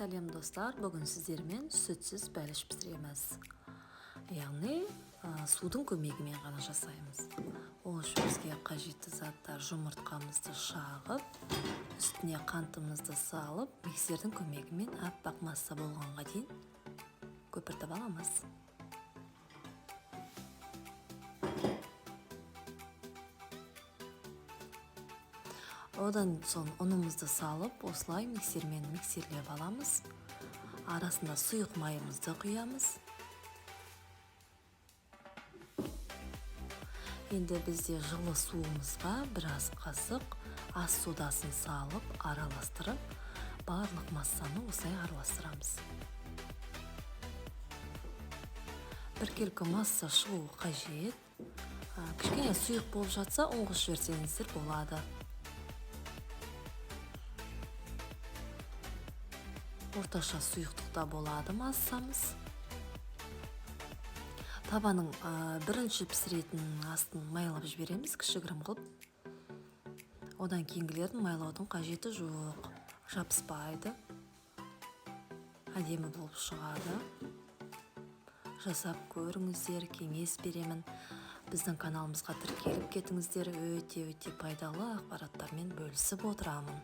Сәлем достар, бүгін сіздермен сүтсіз бәліш пісіреміз. Яғни судың көмегімен ғана жасаймыз. Ол үшін бізге қажетті заттар: жұмыртқамызды шағып, үстіне қантымызды салып, миксердің көмегімен аппақ масса болғанға дейін көпіртіп аламыз. Одан соң ұнымызды салып, осылай миксермен миксерлеп аламыз. Арасында сұйық майымызды құямыз. Енді бізде жылы суымызға біраз қасық ас содасын салып, араластырып, барлық массаны осылай араластырамыз. Біркелкі масса шығуы қажет. Кішкене сұйық болып жатса, ұн қосып жіберсеңіздер болады. Орташа сұйықтықта болады массамыз. Табаның бірінші пісіретін астын майлап жібереміз, кішігірім қылып. Одан кейінгілерін майлаудың қажеті жоқ, жабыспайды, әдемі болып шығады. Жасап көріңіздер, кеңес беремін. Біздің каналымызға тіркеліп кетіңіздер, өте пайдалы ақпараттармен бөлісіп отырамын.